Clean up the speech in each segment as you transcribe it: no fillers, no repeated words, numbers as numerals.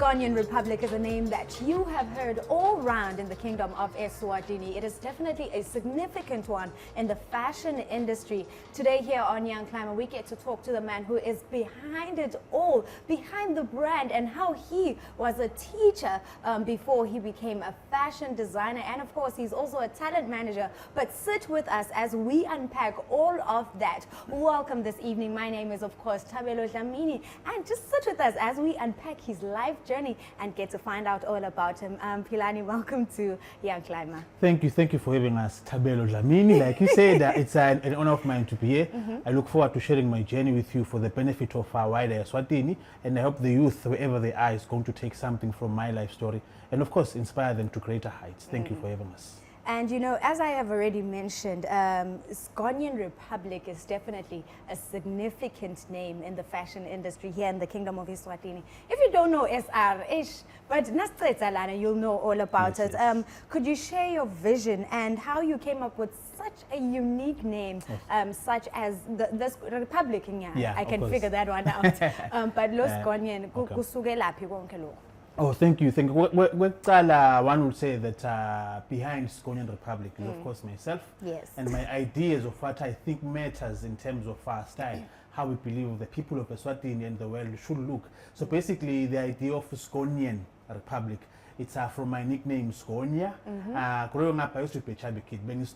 Sgonian Republic is a name that you have heard all round in the Kingdom of Eswatini. It is definitely a significant one in the fashion industry. Today here on Young Climber, we get to talk to the man who is behind it all, behind the brand, and how he was a teacher before he became a fashion designer. And of course, he's also a talent manager. But sit with us as we unpack all of that. Welcome this evening. My name is, of course, Thabelo Dlamini. And just sit with us as we unpack his life journey and get to find out all about him. Philani, welcome to Young Climber. Thank you for having us, Thabelo Dlamini. Like you said, it's an honor of mine to be here. I look forward to sharing my journey with you for the benefit of our wider Eswatini, and I hope the youth, wherever they are, is going to take something from my life story and of course inspire them to greater heights. Thank you for having us. And you know, as I have already mentioned, Sgonian Republic is definitely a significant name in the fashion industry here in the Kingdom of Eswatini. If you don't know SR-ish, but Nastretalana, you'll know all about it. Yes. Could you share your vision and how you came up with such a unique name, such as the Republic? Yeah, I can figure that one out. But Lo Sgonian, kusukelaphi konke lokho? Oh, thank you. One would say that behind Sgonian Republic is, of course, myself. Yes. And my ideas of what I think matters in terms of our style, how we believe the people of Eswatini and the world should look. So basically, the idea of Sgonian Republic, it's from my nickname Sgonia. Growing up, I used to be a chubby kid, as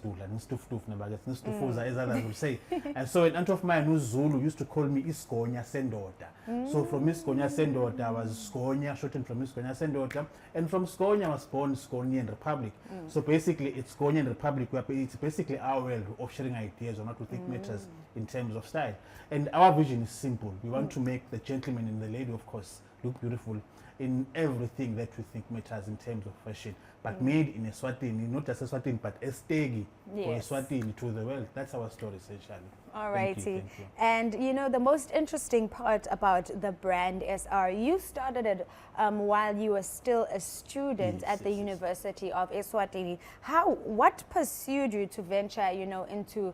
others would say. And so an aunt of mine who's Zulu used to call me Sgonia Sendota. So from Sgonia Sendota, I was Sgonia, shortened from Sgonia Sendota. And from Sgonia, I was born Sgonian Republic. So basically, it's Sgonian Republic. It's basically our way of sharing ideas on what we think matters in terms of style. And our vision is simple. We want to make the gentleman and the lady, of course, look beautiful in everything that we think matters in terms of fashion, but made in Eswatini, not just Eswatini, but Estegi or Eswatini to the world. That's our story, essentially. All righty. Thank you. And you know, the most interesting part about the brand SR, you started it while you were still a student at the University of Eswatini. What pursued you to venture, you know, into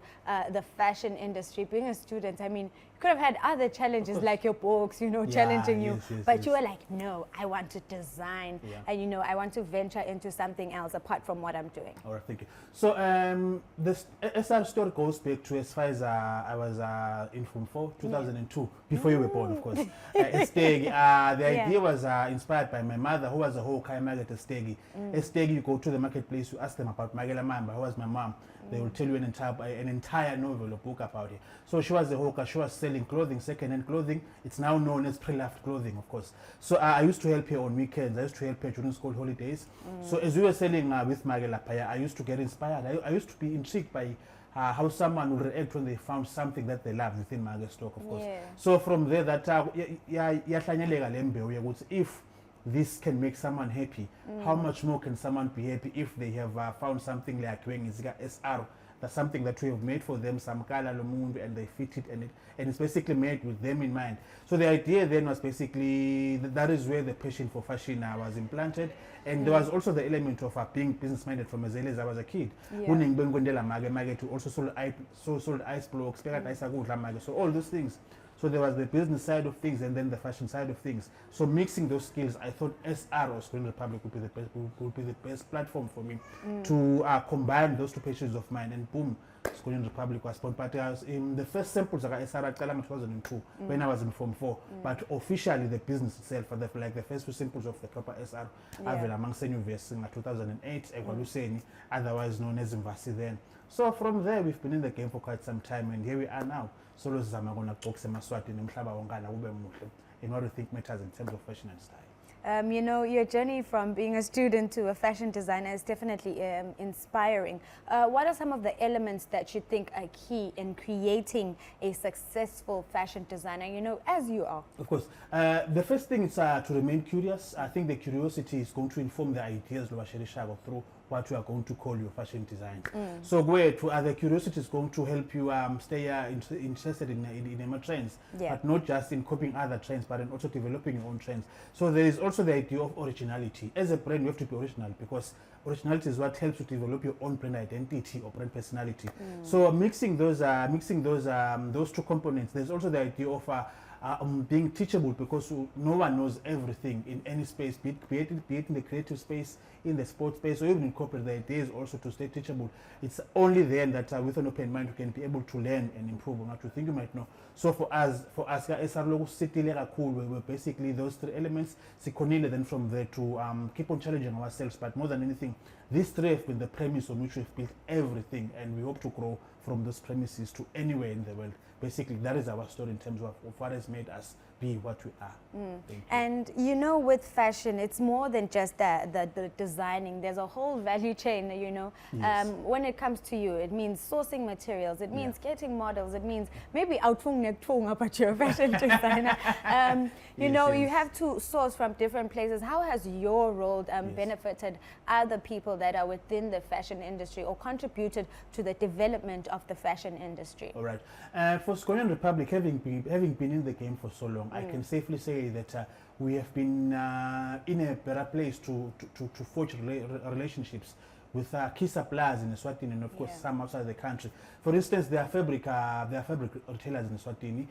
the fashion industry? Being a student, I mean, you could have had other challenges like your books, you know, challenging you, but you were like, no, I want to design, and you know, I want to venture into something else apart from what I'm doing. All right, thank you. So this SR story goes back to as far as I was in Form 4, 2002, before you were born, of course. Estegi, the idea was inspired by my mother, who was a whole Kai market at Estegi. Estegi, you go to the marketplace, you ask them about Magela Mamba, who was my mom. They will tell you an entire novel or book about it. So she was a hawker, she was selling clothing, second-hand clothing. It's now known as pre-loved clothing, of course. So I used to help her on weekends. I used to help her during school holidays. So as we were selling with Magela Paya, I used to get inspired. I used to be intrigued by how someone would react when they found something that they loved within Magela stock, of course. So from there, that if this can make someone happy, how much more can someone be happy if they have found something like SR? That's something that we have made for them, some color, and they fit it, and it's basically made with them in mind. So the idea then was basically that is where the passion for fashion was implanted, and there was also the element of being business-minded from as early as I was a kid. To also sold ice blocks, so all those things. So there was the business side of things and then the fashion side of things. So mixing those skills, I thought SR or Sgonian Republic would be the best platform for me to combine those two passions of mine, and boom, Sgonian Republic was born. But in the first samples of SR in 2002 when I was in Form 4, but officially the business itself, like the first two samples of the proper SR, among University in 2008, otherwise known as Invasi then. So from there, we've been in the game for quite some time, and here we are now. So in what we think matters in terms of fashion and style. You know, your journey from being a student to a fashion designer is definitely inspiring. What are some of the elements that you think are key in creating a successful fashion designer, you know, as you are? Of course. The first thing is to remain curious. I think the curiosity is going to inform the ideas through what you are going to call your fashion design. So the curiosity is going to help you stay interested in more trends, but not just in copying other trends, but in also developing your own trends. So there is also the idea of originality. As a brand, you have to be original, because originality is what helps you develop your own brand identity or brand personality. So mixing those two components, there's also the idea of being teachable, because no one knows everything in any space, be it in the creative space, in the sports space, or even in corporate. The idea is also to stay teachable. It's only then that with an open mind you can be able to learn and improve on what you think you might know. So for us, we're basically those three elements. Then from there to keep on challenging ourselves, but more than anything, these three have been the premise on which we've built everything, and we hope to grow from those premises to anywhere in the world. Basically, that is our story in terms of what has made us be what we are. And you know, with fashion, it's more than just the designing. There's a whole value chain, you know. Yes. When it comes to you, it means sourcing materials, it means getting models, it means maybe but you're a fashion designer. You know, you have to source from different places. How has your role benefited other people that are within the fashion industry or contributed to the development of the fashion industry? All right. For Sgonia Republic, having been in the game for so long, I can safely say that we have been in a better place to forge relationships with key suppliers in Eswatini, and of course some outside the country. For instance, there are fabric retailers in Eswatini.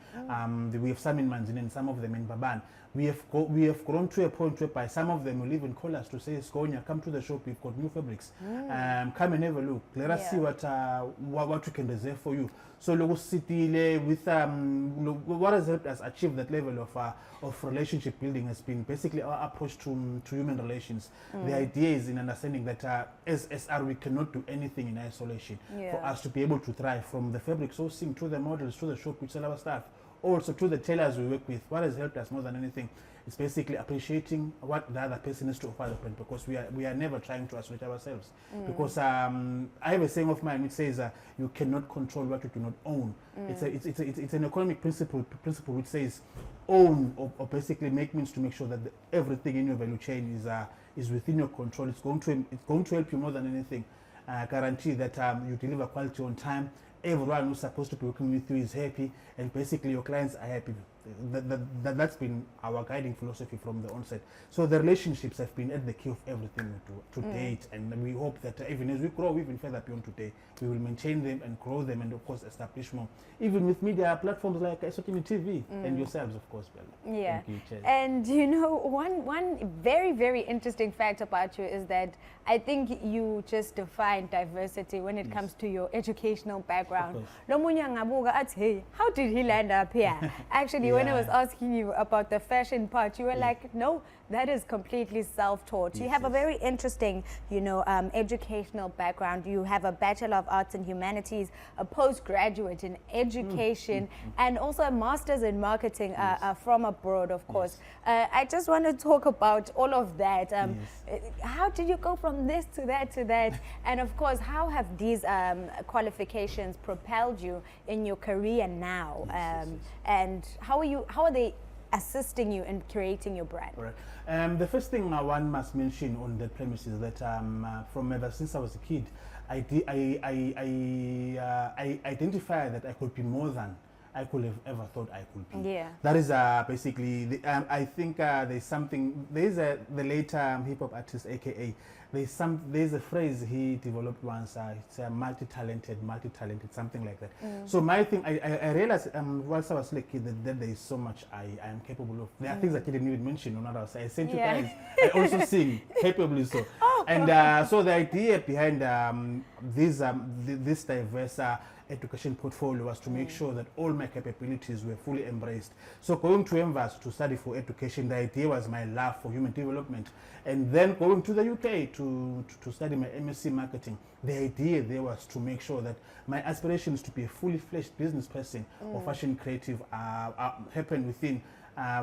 We have some in Manzini and some of them in Baban. We have grown to a point whereby some of them will even call us to say, Sgonia, come to the shop, we've got new fabrics. Come and have a look. Let us see what we can reserve for you. So Logo City with what has helped us achieve that level of relationship building has been basically our approach to human relations. The idea is in understanding that as SR we cannot do anything in isolation. For us to be able to thrive, from the fabric sourcing to the models to the shop we sell our stuff, also to the tailors we work with, what has helped us more than anything is basically appreciating what the other person has to offer the brand, because we are never trying to isolate ourselves. Because I have a saying of mine which says you cannot control what you do not own. It's an economic principle which says own or basically means to make sure that everything in your value chain is within your control. It's going to help you more than anything. Guarantee that you deliver quality on time. Everyone who's supposed to be working with you is happy, and basically your clients are happy. That's been our guiding philosophy from the onset. So the relationships have been at the key of everything we do to date, and we hope that even as we grow even further beyond today, we will maintain them and grow them, and of course establish more, even with media platforms like Sgonia TV and yourselves, of course, Bella. Yeah. Thank you, And you know, one very, very interesting fact about you is that I think you just define diversity when it comes to your educational background. Hey, how did he land up here? Actually, when I was asking you about the fashion part, you were like, no, that is completely self-taught. You have a very interesting, you know, educational background. You have a Bachelor of Arts and Humanities, a postgraduate in education, and also a master's in marketing from abroad, of course. I just want to talk about all of that. How did you go from this to that to that? And of course, how have these qualifications propelled you in your career now? And how are they assisting you in creating your brand? All right. The first thing one must mention on that premise is that from ever since I was a kid, I identified that I could be more than I could have ever thought I could be. Yeah. That is basically, I think there's something, there's the late hip-hop artist, AKA, there's a phrase he developed once, it's multi-talented, something like that. So my thing, I realized whilst I was still a kid that there is so much I am capable of. There are things that I didn't even mention on others. I sent you guys, I also sing, capably so. And so the idea behind this diverse education portfolio was to make sure that all my capabilities were fully embraced. So going to Emvas to study for education, the idea was my love for human development. And then going to the UK to study my MSc marketing, the idea there was to make sure that my aspirations to be a fully fledged business person or fashion creative happen within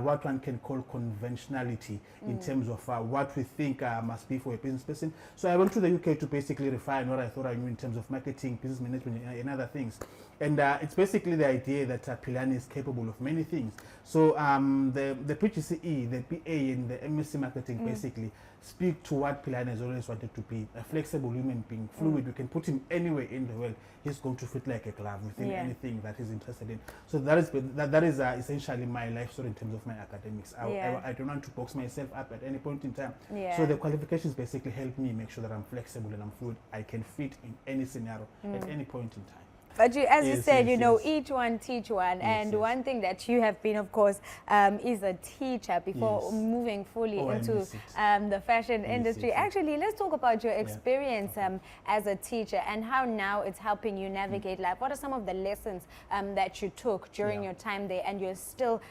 what one can call conventionality in terms of what we think must be for a business person. So I went to the UK to basically refine what I thought I knew in terms of marketing, business management, and other things. And it's basically the idea that Philani is capable of many things. So the PGCE, the BA, and the MSc marketing basically speak to what Philani has always wanted to be: a flexible human being, fluid. We can put him anywhere in the world. He's going to fit like a glove within anything that he's interested in. So that is essentially my life story in terms of my academics. I don't want to box myself up at any point in time. So the qualifications basically help me make sure that I'm flexible and I'm fluid. I can fit in any scenario at any point in time. But you, as you Yes, said, yes, you know, yes. each one teach one. Yes, And yes. one thing that you have been, of course, is a teacher before Yes. moving fully Oh, I into miss it. the fashion Yes, industry. yes, yes. Actually, let's talk about your experience as a teacher and how now it's helping you navigate life. What are some of the lessons that you took during your time there and you're still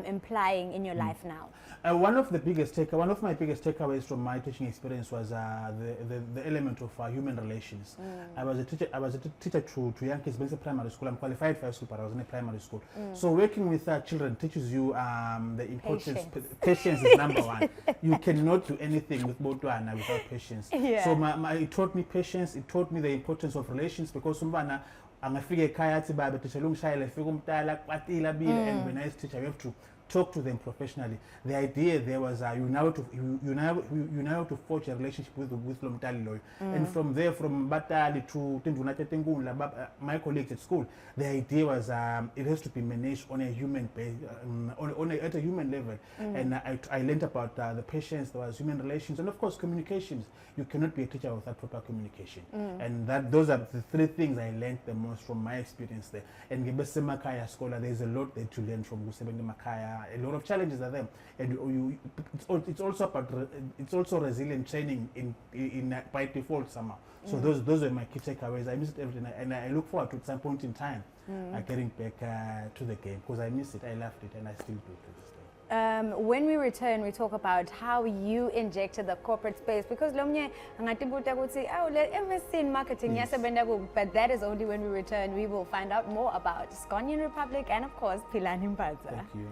implying in your life now? One of my biggest takeaways from my teaching experience was the element of human relations. I was a teacher to young kids, basically primary school. I'm qualified for high school, but I was in a primary school. So working with children teaches you the importance. Patience is number one. You cannot do anything with Botswana without patience. Yeah. So it taught me patience. It taught me the importance of relations, because umntwana angafika ekhaya athi baba tishela ungishayela efika umntala kuqatile abile, and when I was teacher you have to talk to them professionally. The idea there was you now to forge a relationship with Lomtali Loy. And from there, from Batali to Tindunate my colleagues at school, the idea was it has to be managed on a human at a human level. And I learned about the patience, there was human relations, and of course communications. You cannot be a teacher without proper communication. And those are the three things I learned the most from my experience there. And Gebese Makaya Scholar, there's a lot there to learn from Gusebenge Makaya. A lot of challenges are there, and it's also resilient training in by default somehow. So those were my key takeaways. I missed everything, and I look forward to at some point in time getting back to the game, because I miss it, I loved it, and I still do to this day. When we return, we talk about how you injected the corporate space, because Lomnye angatibuta ukuthi awu le MSc in marketing yasebenza kuphi, but that is only when we return. We will find out more about Sgonia Republic and of course Philani. Thank you.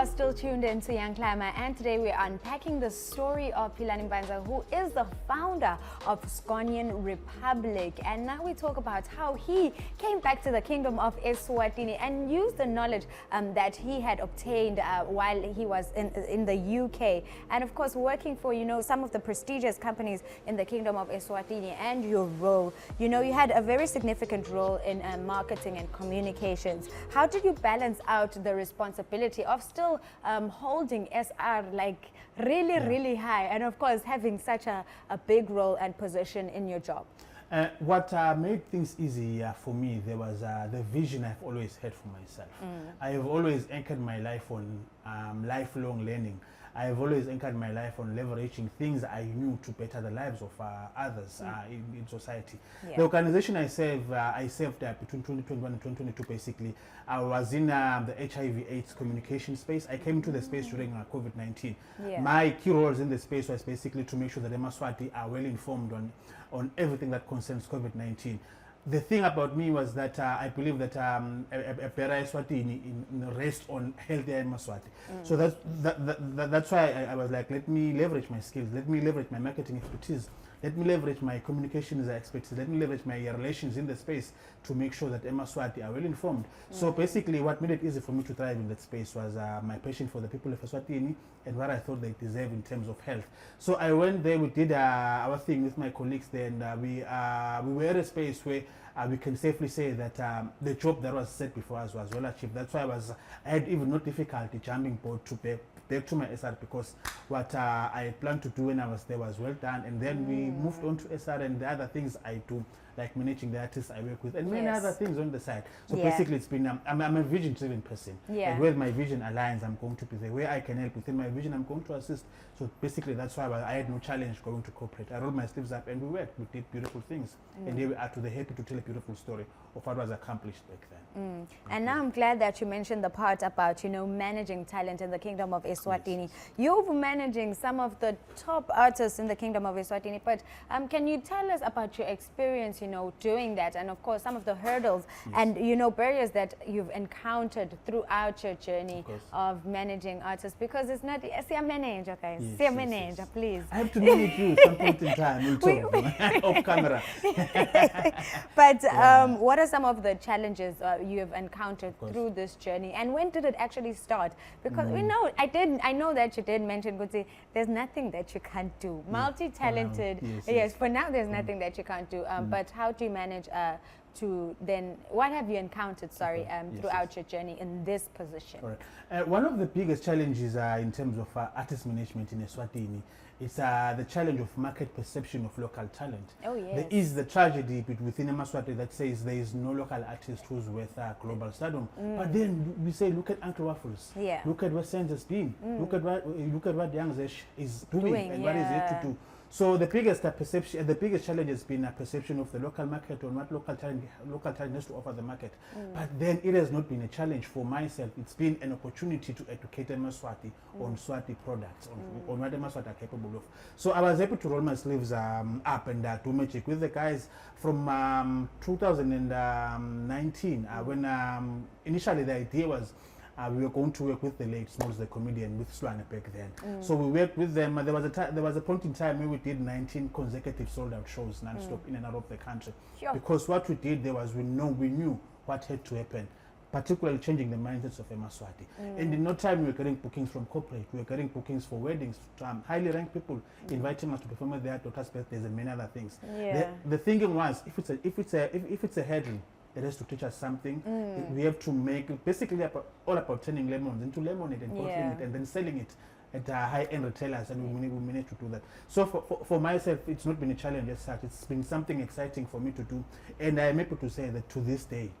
Still tuned into Young Climber, and today we are unpacking the story of Philani, who is the founder of Sgonia Republic. And now we talk about how he came back to the Kingdom of Eswatini and used the knowledge that he had obtained while he was in the UK, and of course working for, you know, some of the prestigious companies in the Kingdom of Eswatini. And your role, you know, you had a very significant role in marketing and communications. How did you balance out the responsibility of still holding SR like really high, and of course having such a big role and position in your job? What made things easy for me, there was the vision I've always had for myself. I have always anchored my life on lifelong learning. I have always anchored my life on leveraging things I knew to better the lives of others in society. The organization I served between 2021 and 2022, basically, I was in the HIV/AIDS communication space. I came into the space during COVID-19. My key roles in the space was basically to make sure that Emaswati are well informed on everything that concerns COVID-19. The thing about me was that I believe that a better Eswatini rests on healthier Maswati. So that's why I was like, let me leverage my skills, let me leverage my marketing expertise, let me leverage my communications expertise, let me leverage my relations in the space to make sure that Emaswati are well informed. So basically what made it easy for me to thrive in that space was my passion for the people of Eswatini and what I thought they deserve in terms of health. So I went there, we did our thing with my colleagues there, and we were at a space where we can safely say that the job that was set before us was well achieved. That's why I had even no difficulty jumping board to back to my SR, because what I had planned to do when I was there was well done. And then we moved on to SR and the other things I do, like managing the artists I work with and many other things on the side. So basically it's been, I'm a vision-driven person. And where my vision aligns, I'm going to be there. Where I can help within my vision, I'm going to assist. So basically that's why I had no challenge going to corporate. I rolled my sleeves up and we worked. We did beautiful things. And here we are today, happy to tell a beautiful story of what was accomplished back then. And now I'm glad that you mentioned the part about, you know, managing talent in the Kingdom of Eswatini. You're managing some of the top artists in the Kingdom of Eswatini, but can you tell us about your experience, you know, doing that, and of course some of the hurdles and, you know, barriers that you've encountered throughout your journey of managing artists, because it's not see a manager, guys. See a manager, please. I have to meet you at some point in time. We'll talk off camera. But what are some of the challenges you have encountered through this journey, and when did it actually start? Because we know I know that you did mention, Gutsi, there's nothing that you can't do. Multi-talented, yes, for now there's nothing that you can't do. But how do you manage to then, what have you encountered, throughout your journey in this position? Correct. One of the biggest challenges in terms of artist management in Eswatini is the challenge of market perception of local talent. Oh, yes. There is the tragedy within Eswatini that says there is no local artist who's worth global stardom. But then we say, look at Uncle Waffles. Yeah. Look at what Sense has been. Look at what Young Zesh is doing and what is yet to do. So the biggest perception, the biggest challenge has been a perception of the local market on what local talent has to offer the market. But then it has not been a challenge for myself. It's been an opportunity to educate Maswati on Swati products, on what the Maswati are capable of. So I was able to roll my sleeves up and do magic with the guys from 2019 when initially the idea was we were going to work with the late Smalls, the comedian, with Philani back then. So we worked with them. There was a point in time where we did 19 consecutive sold-out shows non-stop in and out of the country. Sure. Because what we did there was we knew what had to happen, particularly changing the mindsets of Maswati. And in no time we were getting bookings from corporate, we were getting bookings for weddings, highly ranked people inviting us to perform at their daughter's birthdays and many other things. Yeah. The thinking was, if it's a hurdle, it has to teach us something. We have to make basically all about turning lemons into lemonade and bottling it and then selling it at high-end retailers, and we managed to do that. So for myself, it's not been a challenge as such. It's been something exciting for me to do, and I'm able to say that to this day,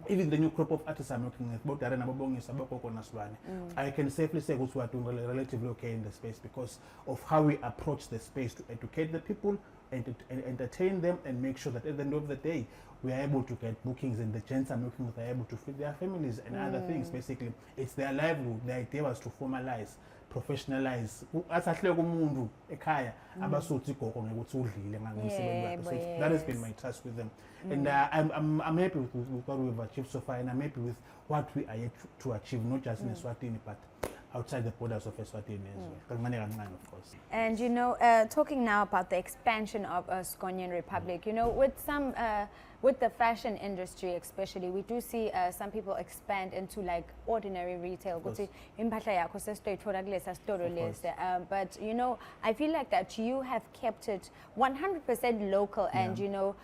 even the new crop of artists I'm working with, both Darren Abobong and I can safely say we are doing relatively okay in the space because of how we approach the space to educate the people and entertain them and make sure that at the end of the day we are able to get bookings, and the gents I'm working with are able to feed their families and other things. Basically, it's their livelihood. The idea was to formalize, professionalize. So that has been my task with them. And I'm happy with what we've achieved so far, and I'm happy with what we are yet to achieve, not just in Eswatini, but outside the borders of Eswatini as well. Of course. And you know, talking now about the expansion of Sgonian Republic, you know, with the fashion industry especially, we do see some people expand into like ordinary retail. But you know, I feel like that you have kept it 100% local, and you know,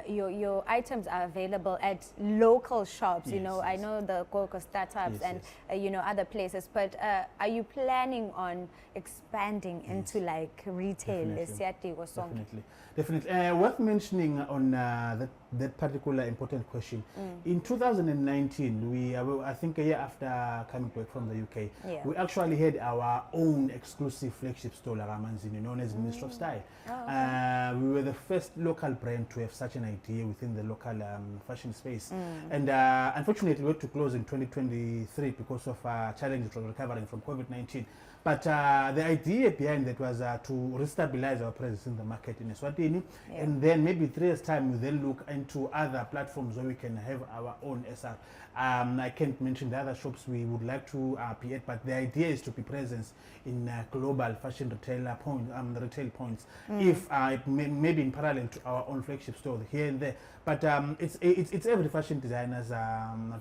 your items are available at local shops. You know, I know the Gogo startups and you know, other places, but are you planning on expanding into like retail? Definitely. Worth mentioning on that particular important question. In 2019, I think a year after coming back from the UK, we actually had our own exclusive flagship store, Ramanzini, known as Ministry of Style. We were the first local brand to have such an idea within the local fashion space. And unfortunately, we had to close in 2023 because of challenges from recovering from COVID-19. But the idea behind that was to restabilize our presence in the market in Eswatini, and then maybe 3 years' time we then look into other platforms where we can have our own SR. I can't mention the other shops we would like to be at, but the idea is to be present in global fashion retail points. If maybe in parallel to our own flagship store here and there, but it's every fashion designer's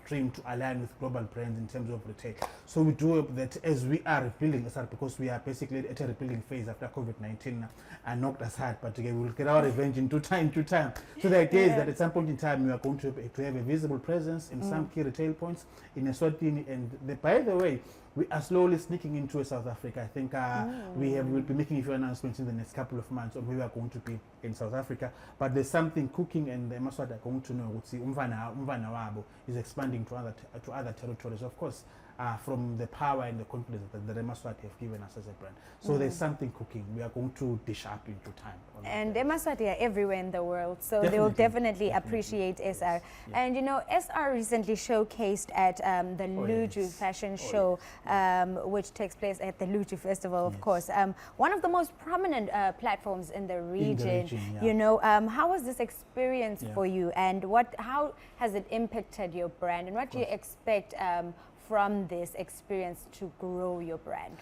dream to align with global brands in terms of retail. So we do hope that as we are rebuilding SR, because we are basically at a rebuilding phase after COVID-19 knocked us hard, but again, we'll get our revenge in time to time. So the idea is that at some point in time we are going to have a visible presence in some key retail points in Eswatini, and by the way, we are slowly sneaking into South Africa. I think we'll be making a few announcements in the next couple of months on where we are going to be in South Africa. But there's something cooking, and the Maswati are going to know. Umvana Wabo is expanding to other territories. Of course, from the power and the confidence that the Emaswati have given us as a brand. So there's something cooking. We are going to dish up into time. And Emaswati are everywhere in the world, so they will definitely appreciate SR. Yeah. And you know, SR recently showcased at the Luju fashion show, which takes place at the Luju Festival, of course. One of the most prominent platforms in the region. You know, how was this experience for you, and how has it impacted your brand, and what do you expect from this experience to grow your brand?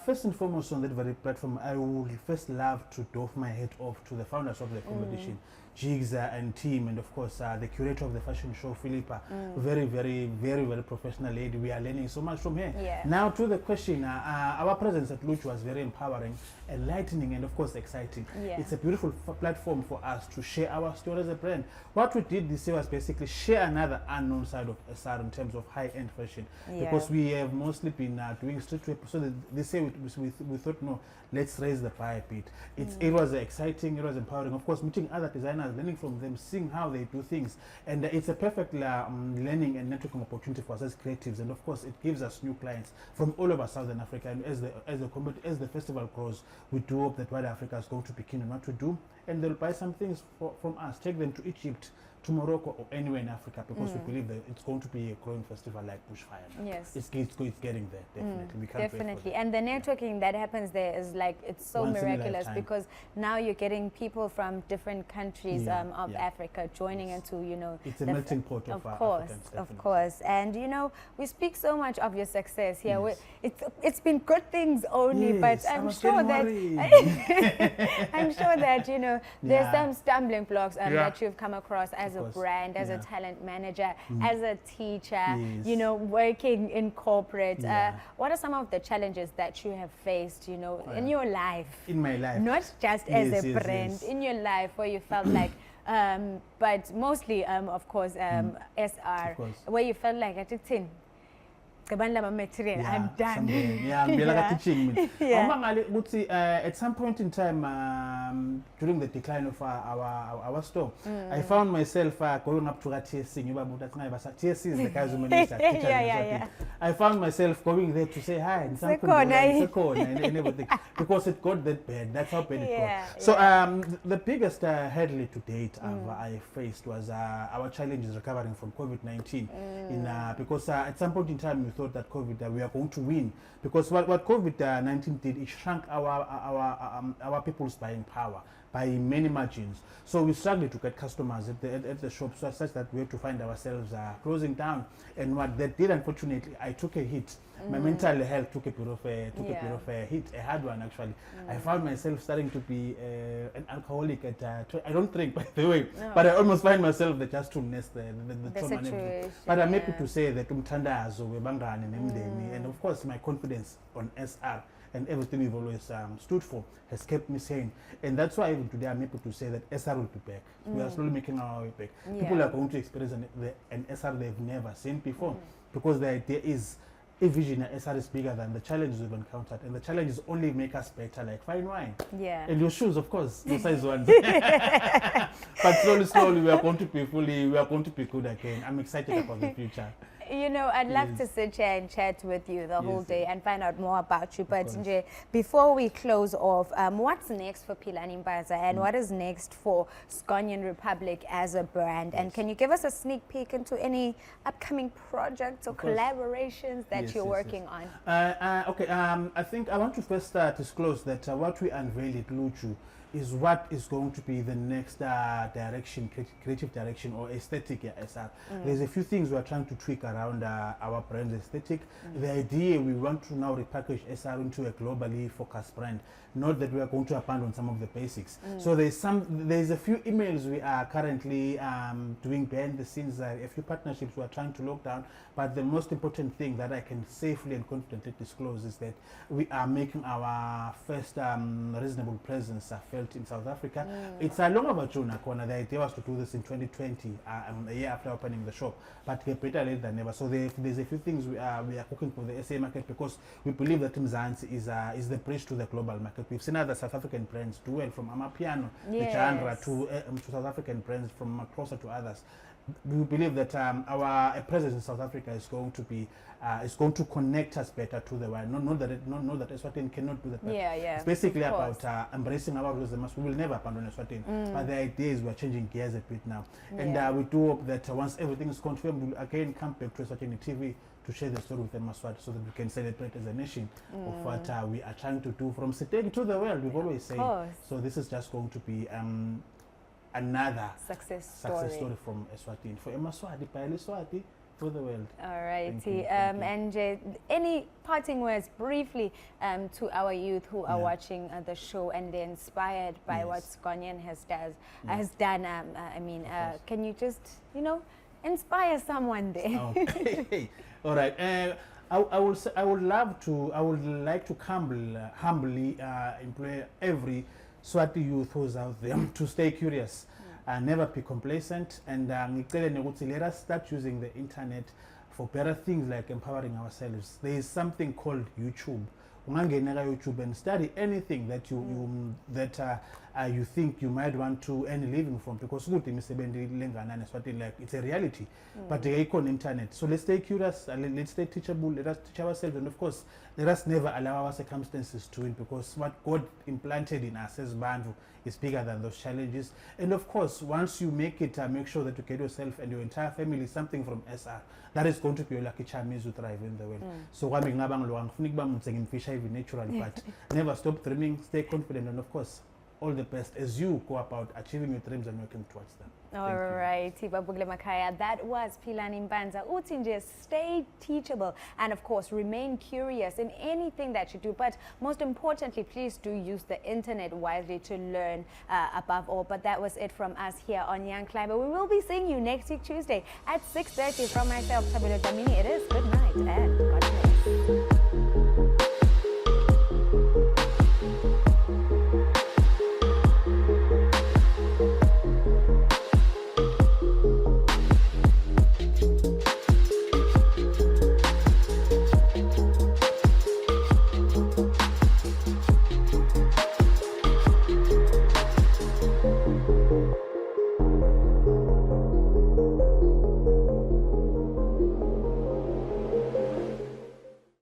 First and foremost, on that very platform, I would first love to doff my hat off to the founders of the competition, Jigs and team, and of course the curator of the fashion show, Philippa. Very, very, very, very professional lady. We are learning so much from her. Now to the question, our presence at Luchu was very empowering, enlightening, and of course exciting. It's a beautiful platform for us to share our story as a brand. What we did this year was basically share another unknown side of SR in terms of high-end fashion, because we have mostly been doing streetwear. So this year we thought, no, let's raise the bar a bit. It was exciting, it was empowering. Of course, meeting other designers, learning from them, seeing how they do things, and it's a perfect learning and networking opportunity for us as creatives. And of course, it gives us new clients from all over Southern Africa. And as the festival grows, we do hope that wider Africa is going to be keen on what to do, and they'll buy some things from us, take them to Egypt, to Morocco, or anywhere in Africa, because we believe that it's going to be a growing festival like Bushfire. Yes, it's getting there, definitely. We can't definitely. wait for that. And the networking that happens there is like, it's so Once in a miraculous, lifetime. because now you're getting people from different countries of Africa joining into, you know, it's a melting pot of Africans, Africans, of course. And you know, we speak so much of your success here. It's been good things only, but I'm sure that I'm sure that, you know, there's some stumbling blocks that you've come across as a brand, as a talent manager, as a teacher, you know, working in corporate. What are some of the challenges that you have faced, you know, in your life? In my life. Not just as a brand, in your life, where you felt like, but mostly, of course, SR, where you felt like, I'm done. At some point in time, during the decline of our store, I found myself going up to TSC. TSC is the guys who minister. I found myself going there to say hi and and everything, because it got that bad. That's how bad it got. So the biggest hurdle to date I faced was our challenges recovering from COVID-19. Because at some point in time we thought that COVID we are going to win, because what COVID-19 did, it shrunk our people's buying power by many margins. So we struggled to get customers at the shops, such that we had to find ourselves closing down. And what that did, unfortunately, I took a hit. My mental health took a bit of a hit, a hard one actually. I found myself starting to be an alcoholic I don't drink, by the way, but I almost find myself just to nest the trauma and everything. But I'm happy to say that and of course my confidence on SR and everything we've always stood for has kept me sane. And that's why even today I'm able to say that SR will be back. We are slowly making our way back. People are going to experience an SR they've never seen before, because the idea is a vision SR is bigger than the challenges we've encountered, and the challenges only make us better, like fine wine. And your shoes, of course, your size ones. But slowly we are going to be good again. I'm excited about the future. You know, I'd love to sit here and chat with you the whole day and find out more about you. But Nje, before we close off, what's next for Philani Mbaza, and what is next for Sgonian Republic as a brand? And can you give us a sneak peek into any upcoming projects or collaborations that you're working on? I think I want to first disclose that what we unveiled at Luchu is what is going to be the next direction, creative direction or aesthetic SR. There's a few things we are trying to tweak around our brand aesthetic. The idea, we want to now repackage SR into a globally focused brand. Not that we are going to abandon some of the basics. So there's a few emails we are currently doing behind the scenes, a few partnerships we are trying to lock down. But the most important thing that I can safely and confidently disclose is that we are making our first reasonable presence felt in South Africa. It's a long overdue, Nakona. The idea was to do this in 2020, a year after opening the shop, but better late than never. So there's a few things we are cooking for the SA market, because we believe that Mzansi is the bridge to the global market. We've seen other South African brands do well, from Amapiano, the Chandra, to South African brands from closer to others. we believe that our presence in South Africa is going to connect us better to the world. Not that Eswatini cannot do that. But Yeah. it's basically of about course. embracing our roots. We will never abandon Eswatini. But the idea is we're changing gears a bit now. And Yeah. we do hope that once everything is confirmed, we'll again come back to Eswatini TV to share the story with the Maswati so that we can celebrate as a nation of what we are trying to do from Siteng to the world. We've always said. course. So this is just going to be another Success story from Eswatini. For Maswati, by Eswati, for the world. All righty. Thank you. And any parting words briefly to our youth who are Yeah. watching the show and they're inspired by Yes. what Sgonia has done? Can you just, inspire someone there? Okay. All right. I would like to humbly employ every Swati youth who's out there to stay curious, never be complacent, and let us start using the internet for better things like empowering ourselves. There is something called YouTube. Ungangenela YouTube and study anything that you think you might want to earn a living from, because it's a reality. But they on internet. So let's stay curious, let's stay teachable, let us teach ourselves, and of course, let us never allow our circumstances to win, because what God implanted in us as Bandu is bigger than those challenges. And of course, once you make it, make sure that you get yourself and your entire family something from SR. That is going to be your lucky charm to thrive in the world. So naturally, but never stop dreaming, stay confident, and of course, all the best as you go about achieving your dreams and working towards them. All right, Babugile Makaya. That was Philani Mbanza. Utinje, stay teachable and of course remain curious in anything that you do. But most importantly, please do use the internet wisely to learn above all. But that was it from us here on Young Climber. We will be seeing you next week Tuesday at 6:30 from myself, Tabelo Damini. It is good night and God bless.